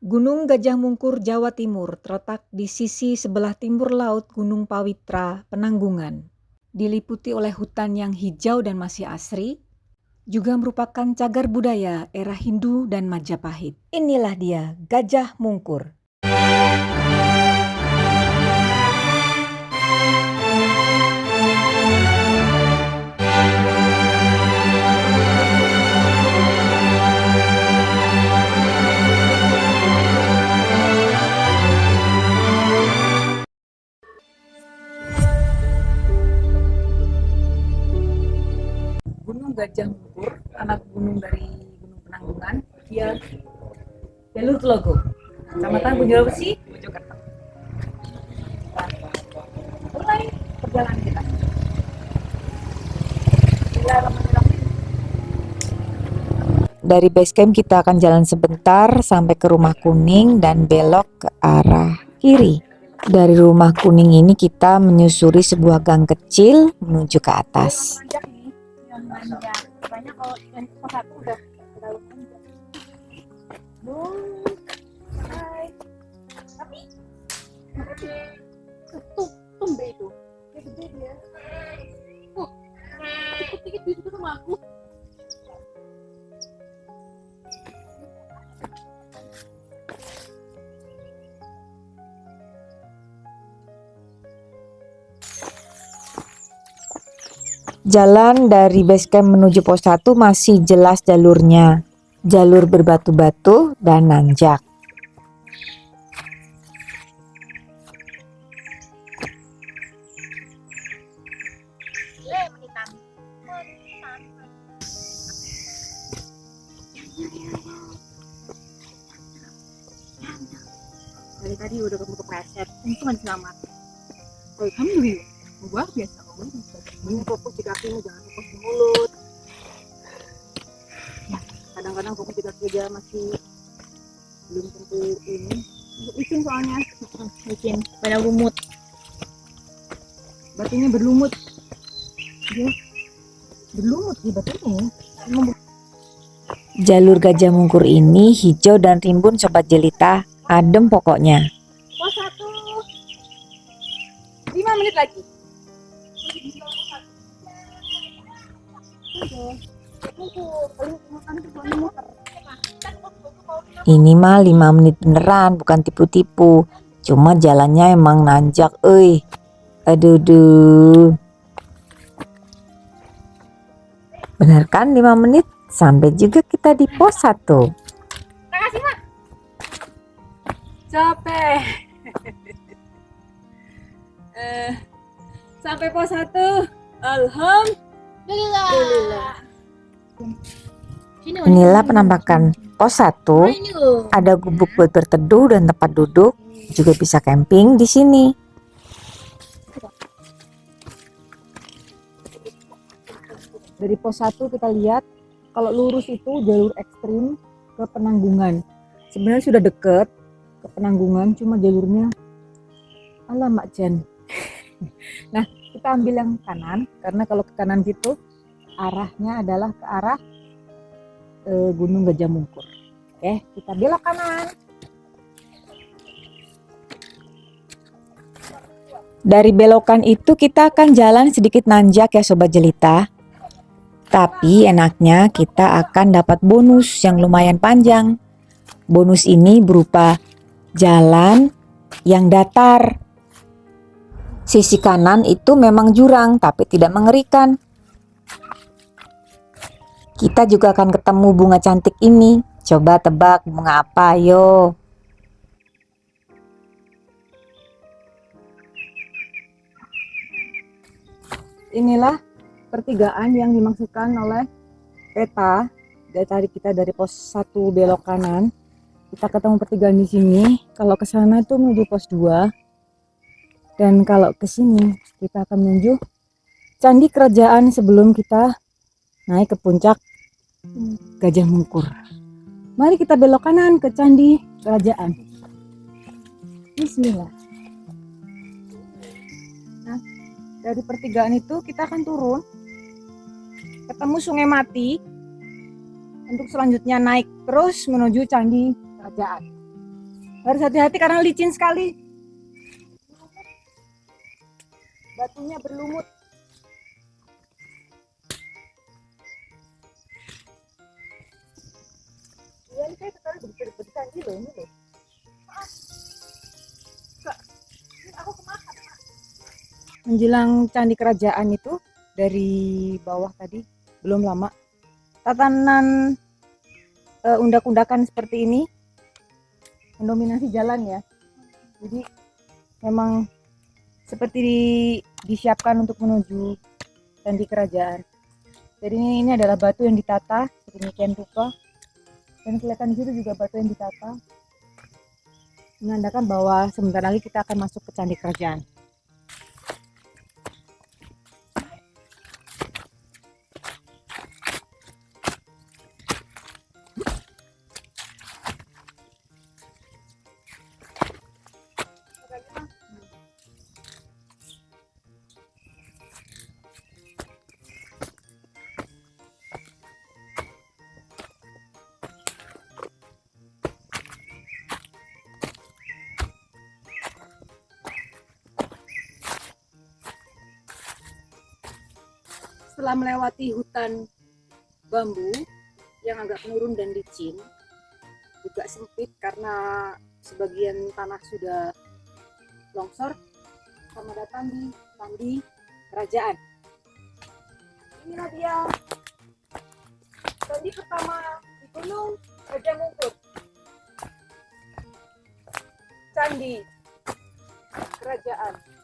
Gunung Gajah Mungkur, Jawa Timur, terletak di sisi sebelah timur laut Gunung Pawitra, Penanggungan. Diliputi oleh hutan yang hijau dan masih asri, juga merupakan cagar budaya era Hindu dan Majapahit. Inilah dia, Gajah Mungkur. Gunung Gajah Mungkur, anak gunung dari Gunung Penanggungan, dia jalur Tlogo, Kecamatan Bonjol Besi, Mojokerto. Mulai perjalanan kita. Dari base camp kita akan jalan sebentar sampai ke Rumah Kuning dan belok ke arah kiri. Dari Rumah Kuning ini kita menyusuri sebuah gang kecil menuju ke atas. Jalan dari base camp menuju pos 1 masih jelas jalurnya. Jalur berbatu-batu dan nanjak. Dari tadi udah ketemu kepleset, untung aja selamat. Alhamdulillah, luar biasa. Ini fokus di kakimu, jangan fokus di mulut. Kadang-kadang fokus di kaki aja masih belum tentu ini. Licin soalnya, licin, banyak lumut. Batunya berlumut. Dia berlumut di batunya. Jalur Gajah Mungkur ini hijau dan rimbun sobat jelita, adem pokoknya. Pos 1, 5 menit lagi. Ini mah 5 menit beneran, bukan tipu-tipu. Cuma jalannya emang nanjak, Aduh. Bener kan 5 menit? Sampai juga kita di pos 1. Makasih, Mak. Capek. Sampai pos 1. Alhamdulillah. Inilah penampakan pos 1. Ada gubuk buat berteduh dan tempat duduk. Juga bisa camping di sini. Dari pos 1 kita lihat kalau lurus itu jalur ekstrim ke Penanggungan. Sebenarnya sudah deket ke Penanggungan, cuma jalurnya alamak Jen. Nah, kita ambil yang kanan karena kalau ke kanan gitu arahnya adalah ke arah Gunung Gajah Mungkur. Oke, kita belok kanan. Dari belokan itu kita akan jalan sedikit nanjak ya sobat jelita. Tapi enaknya kita akan dapat bonus yang lumayan panjang. Bonus ini berupa jalan yang datar. Sisi kanan itu memang jurang tapi tidak mengerikan. Kita juga akan ketemu bunga cantik ini. Coba tebak bunga apa, yo. Inilah pertigaan yang dimaksudkan oleh peta. Dari tadi kita dari pos 1 belok kanan, kita ketemu pertigaan di sini. Kalau ke sana itu menuju pos 2. Dan kalau ke sini kita akan menuju candi kerajaan sebelum kita naik ke puncak Gajah Mungkur. Mari kita belok kanan ke candi kerajaan. Bismillah. Nah, dari pertigaan itu kita akan turun ketemu Sungai Mati untuk selanjutnya naik terus menuju candi kerajaan. Harus hati-hati karena licin sekali. Batunya berlumut. Iya, ini kayak tertarik begitu candi loh ini loh. Aku kemakan. Menjelang candi kerajaan itu dari bawah tadi belum lama tatanan undak-undakan seperti ini mendominasi jalan ya. Jadi memang seperti disiapkan untuk menuju candi kerajaan. Jadi ini adalah batu yang ditata sedemikian rupa, dan kelihatan di situ juga batu yang ditata, menandakan bahwa sebentar lagi kita akan masuk ke candi kerajaan. Setelah melewati hutan bambu yang agak menurun dan licin, juga sempit karena sebagian tanah sudah longsor, selamat datang di candi kerajaan. Inilah dia candi pertama di Gunung Gajah Mungkur. Candi kerajaan.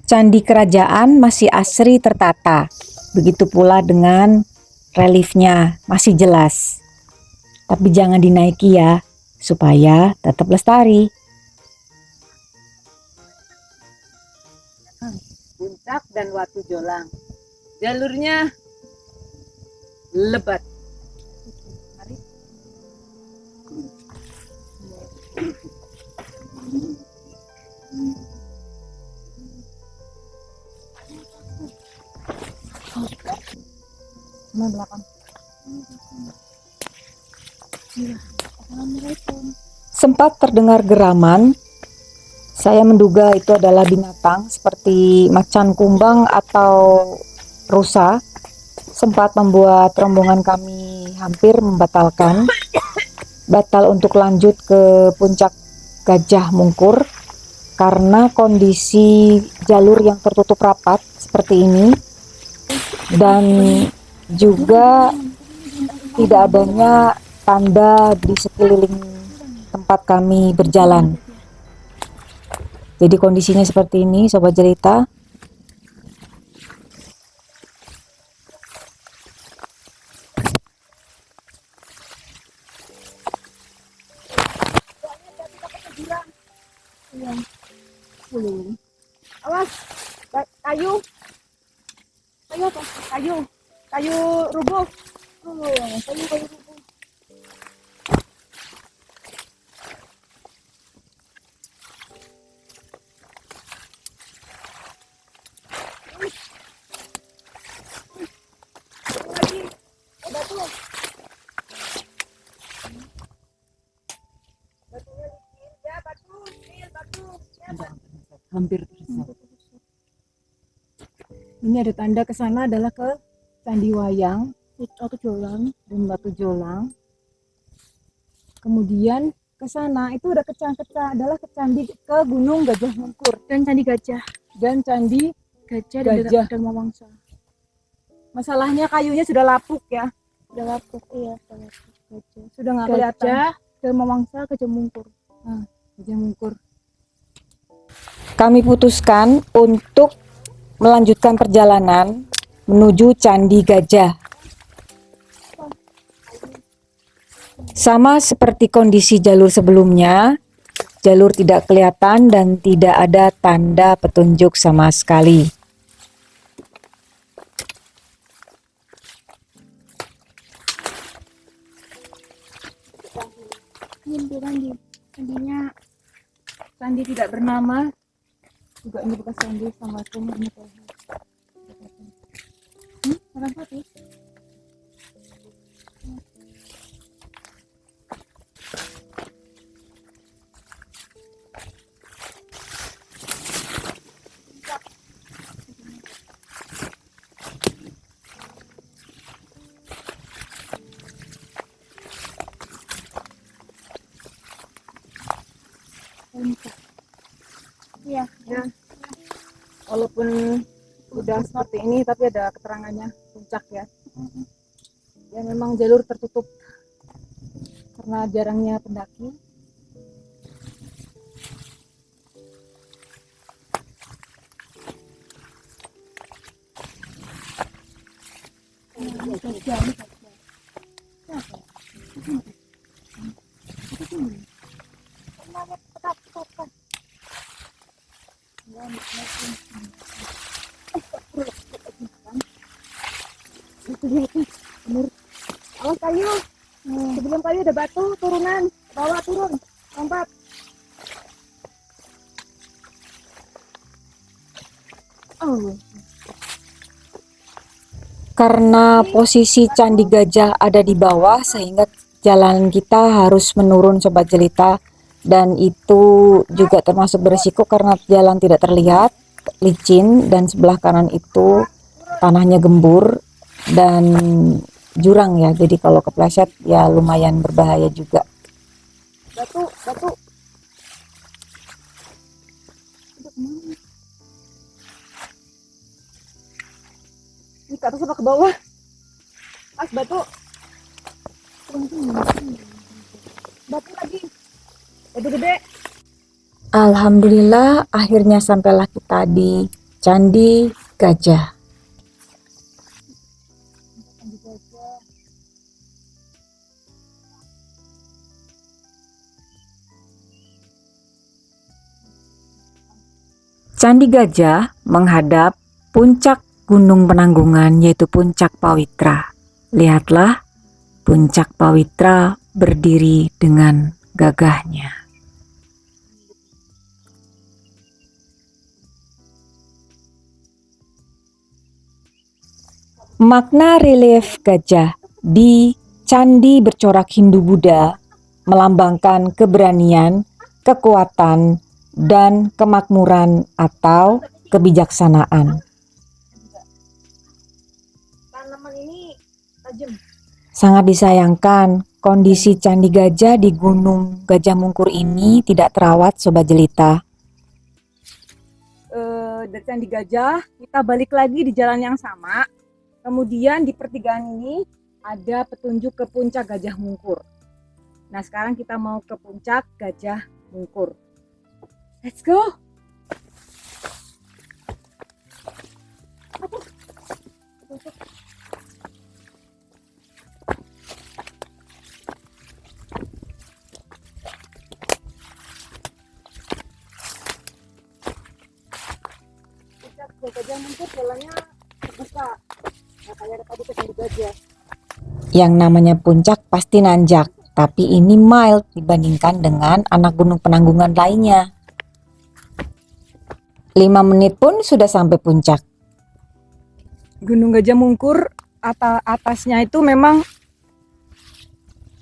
Candi kerajaan masih asri tertata, begitu pula dengan reliefnya masih jelas. Tapi jangan dinaiki ya, supaya tetap lestari. Puncak dan Watu Jolang. Jalurnya lebat. Mari. Mana belakang? Sempat terdengar geraman. Saya menduga itu adalah binatang seperti macan kumbang atau rusa. Sempat membuat rombongan kami hampir membatalkan batal untuk lanjut ke puncak Gajah Mungkur karena kondisi jalur yang tertutup rapat seperti ini, dan juga tidak adanya tanda di sekeliling tempat kami berjalan. Jadi kondisinya seperti ini, Sobat Jelita. Awas, kayu. Kayu apa? Kayu rubuh. Kayu rubuh. Lagi, batu. Batunya licin, ya batu, ya batu. Hampir terus. Ini ada tanda ke sana adalah ke Candi Wayang, Watu Jolang dan Watu Jolang. Kemudian ke sana itu udah adalah ke candi ke Gunung Gajah Mungkur dan Candi Gajah dan Candi Gajah dan Mamangsa. Masalahnya kayunya sudah lapuk ya. Sudah lapuk, iya, sudah lapuk. Gajah. Sudah nggak kelihatan. Gajah dan Mamangsa, Gajah Mungkur. Nah, Gajah Mungkur. Kami putuskan untuk melanjutkan perjalanan menuju Candi Gajah. Sama seperti kondisi jalur sebelumnya, jalur tidak kelihatan dan tidak ada tanda petunjuk sama sekali. Ini candinya Candi tidak bernama. Juga ini bekas candi sama ini. orang putih. Ya seperti ini, tapi ada keterangannya puncak ya. Ya memang jalur tertutup karena jarangnya pendaki. Awas kayu, sebelum kayu ada batu turunan, bawa turun, lompat. Oh, Karena posisi Candi Gajah ada di bawah sehingga jalan kita harus menurun Sobat Jelita, dan itu juga termasuk berisiko karena jalan tidak terlihat, licin, dan sebelah kanan itu tanahnya gembur dan jurang ya, jadi kalau kepleset ya lumayan berbahaya juga. batu, batu. Ini ke atas apa ke bawah? As batu. Batu lagi. Batu gede. Alhamdulillah akhirnya sampailah kita di Candi Gajah. Candi Gajah menghadap puncak Gunung Penanggungan, yaitu Puncak Pawitra. Lihatlah, Puncak Pawitra berdiri dengan gagahnya. Makna relief gajah di candi bercorak Hindu-Buddha melambangkan keberanian, kekuatan, dan kemakmuran atau kebijaksanaan. Tanaman ini tajam. Sangat disayangkan kondisi Candi Gajah di Gunung Gajah Mungkur ini tidak terawat Sobat Jelita. Dari Candi Gajah kita balik lagi di jalan yang sama. Kemudian di pertigaan ini ada petunjuk ke Puncak Gajah Mungkur. Nah sekarang kita mau ke Puncak Gajah Mungkur. Let's go. Puncak Gajah Mungkur jalannya terbuka. Nah, kayak tadi ke Candi Gajah. Yang namanya puncak pasti nanjak, tapi ini mild dibandingkan dengan anak gunung penanggungan lainnya. 5 menit pun sudah sampai puncak. Gunung Gajah Mungkur atasnya itu memang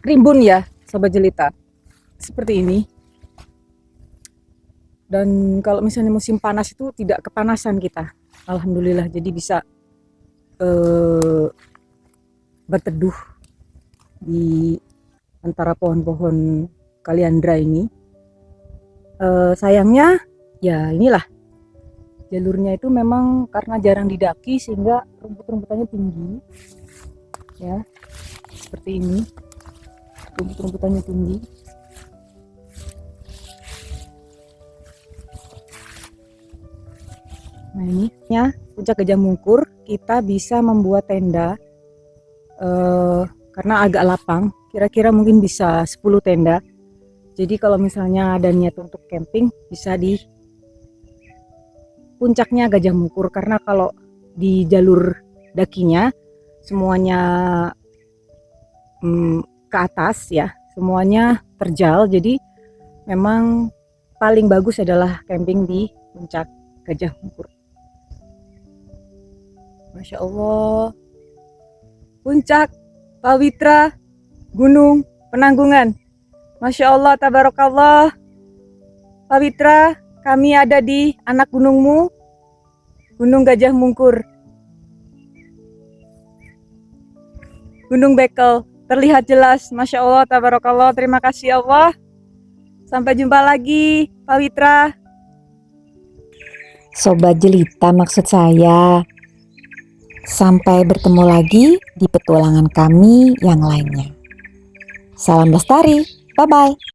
rimbun ya Sobat Jelita, seperti ini. Dan kalau misalnya musim panas itu tidak kepanasan kita, alhamdulillah, jadi bisa berteduh di antara pohon-pohon kaliandra ini. Sayangnya ya inilah, jalurnya itu memang karena jarang didaki sehingga rumput-rumputannya tinggi ya, seperti ini, rumput-rumputannya tinggi. Nah ini ya Puncak Gajah Mungkur, kita bisa membuat tenda karena agak lapang, kira-kira mungkin bisa 10 tenda. Jadi kalau misalnya ada niat untuk camping bisa di puncaknya Gajah Mungkur, karena kalau di jalur dakinya semuanya ke atas ya, semuanya terjal, jadi memang paling bagus adalah camping di Puncak Gajah Mungkur. Masya Allah, Puncak Pawitra Gunung Penanggungan. Masya Allah, tabarakallah. Pawitra, kami ada di anak gunungmu, Gunung Gajah Mungkur. Gunung Bekel terlihat jelas. Masya Allah, tabarakallah. Terima kasih Allah. Sampai jumpa lagi, Pawitra. Sobat Jelita, maksud saya Sampai bertemu lagi di petualangan kami yang lainnya. Salam lestari, bye-bye.